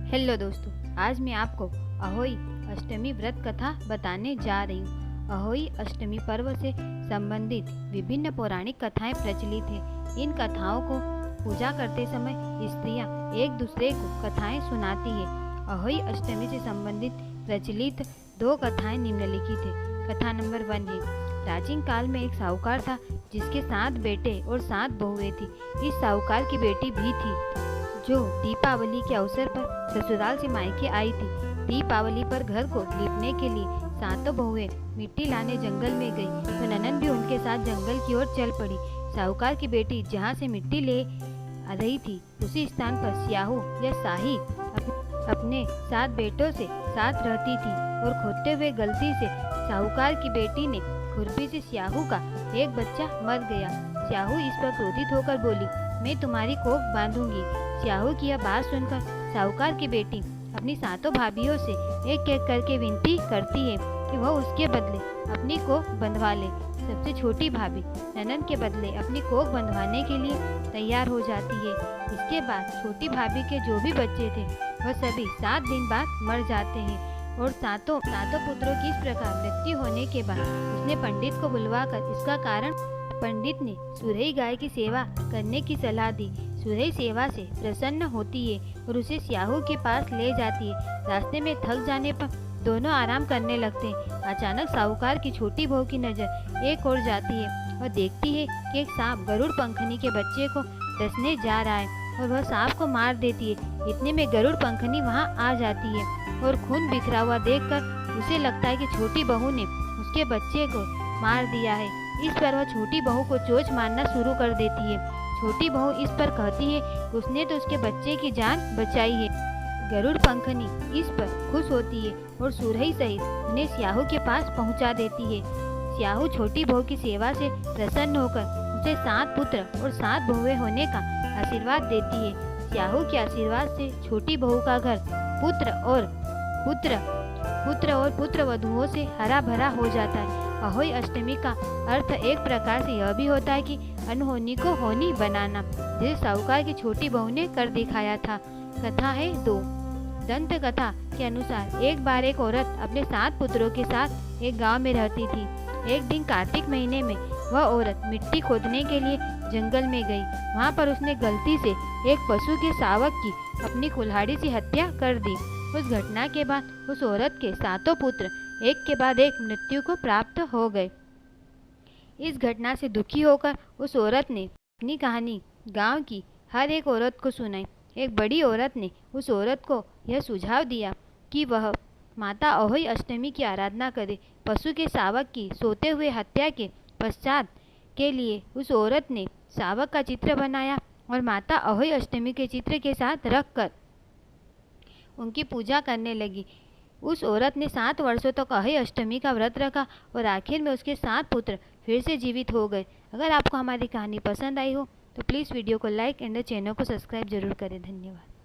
Hello दोस्तों, आज मैं आपको अहोई अष्टमी व्रत कथा बताने जा रही हूँ। अहोई अष्टमी पर्व से संबंधित विभिन्न पौराणिक कथाएं प्रचलित हैं। इन कथाओं को पूजा करते समय स्त्रियां एक दूसरे को कथाएं सुनाती है। अहोई अष्टमी से संबंधित प्रचलित दो कथाएं निम्नलिखित है। कथा नंबर 1 है। प्राचीन काल में एक साहूकार था जिसके 7 बेटे और 7 बहुएं थी। इस साहूकार की बेटी भी थी जो दीपावली के अवसर पर ससुराल से मायके आई थी। दीपावली पर घर को लीपने के लिए 7 बहुएं मिट्टी लाने जंगल में गई तो ननद भी उनके साथ जंगल की ओर चल पड़ी। साहूकार की बेटी जहाँ से मिट्टी ले आ रही थी उसी स्थान पर स्याहू या साही अपने 7 बेटों से साथ रहती थी और खोदते हुए गलती से साहूकार की बेटी ने खुरपी से स्याहू का एक बच्चा मर गया। स्याहू इस पर क्रोधित होकर बोली, मैं तुम्हारी कोख बांधूंगी। स्याहू की यह बात सुनकर साहूकार की बेटी अपनी 7 भाभियों से एक एक करके विनती करती है कि वह उसके बदले अपनी कोख बंधवा ले। सबसे छोटी भाभी ननद के बदले अपनी कोख बंधवाने के लिए तैयार हो जाती है। इसके बाद छोटी भाभी के जो भी बच्चे थे वह सभी 7 दिन बाद मर जाते हैं और सातों पुत्रों की इस प्रकार मृत्यु होने के बाद उसने पंडित को बुलवाकर इसका कारण पंडित ने सुरई गाय की सेवा करने की सलाह दी। सुरई सेवा से प्रसन्न होती है और उसे स्याहू के पास ले जाती है। रास्ते में थक जाने पर दोनों आराम करने लगते हैं। अचानक साहूकार की छोटी बहू की नजर एक ओर जाती है और देखती है कि एक सांप गरुड़ पंखनी के बच्चे को डसने जा रहा है और वह सांप को मार देती है। इतने में गरुड़ पंखनी वहां आ जाती है और खून बिखरा हुआ देखकर उसे लगता है कि छोटी बहू ने उसके बच्चे को मार दिया है। इस पर वह छोटी बहू को चोंच मारना शुरू कर देती है। छोटी बहू इस पर कहती है कि उसने तो उसके बच्चे की जान बचाई है। गरुड़ पंखनी इस पर खुश होती है और सुरई सहित उन्हें स्याहू के पास पहुंचा देती है। स्याहू छोटी बहू की सेवा से प्रसन्न होकर उसे 7 पुत्र और 7 बहुएं होने का आशीर्वाद देती है। स्याहू के आशीर्वाद से छोटी बहू का घर पुत्र और पुत्र वधुओं से हरा भरा हो जाता है। अहोई अष्टमी का अर्थ एक प्रकार से यह भी होता है कि अनहोनी को होनी बनाना, जिसे साहूकार की छोटी बहू ने कर दिखाया था। कथा है 2। दंत कथा के अनुसार एक बार एक औरत अपने 7 पुत्रों के साथ एक गांव में रहती थी। एक दिन कार्तिक महीने में वह औरत मिट्टी खोदने के लिए जंगल में गई। वहां पर उसने गलती से एक पशु के शावक की अपनी कुल्हाड़ी से हत्या कर दी। उस घटना के बाद उस औरत के 7 पुत्र एक के बाद एक मृत्यु को प्राप्त हो गए। इस घटना से दुखी होकर उस औरत ने अपनी कहानी गांव की हर एक औरत को सुनाई। एक बड़ी औरत ने उस औरत को यह सुझाव दिया कि वह माता अहोई अष्टमी की आराधना करे। पशु के शावक की सोते हुए हत्या के पश्चात के लिए उस औरत ने शावक का चित्र बनाया और माता अहोई अष्टमी के चित्र के साथ रखकर उनकी पूजा करने लगी। उस औरत ने 7 वर्षों तक अहोई अष्टमी का व्रत रखा और आखिर में उसके 7 पुत्र फिर से जीवित हो गए। अगर आपको हमारी कहानी पसंद आई हो तो प्लीज़ वीडियो को लाइक एंड चैनल को सब्सक्राइब जरूर करें। धन्यवाद।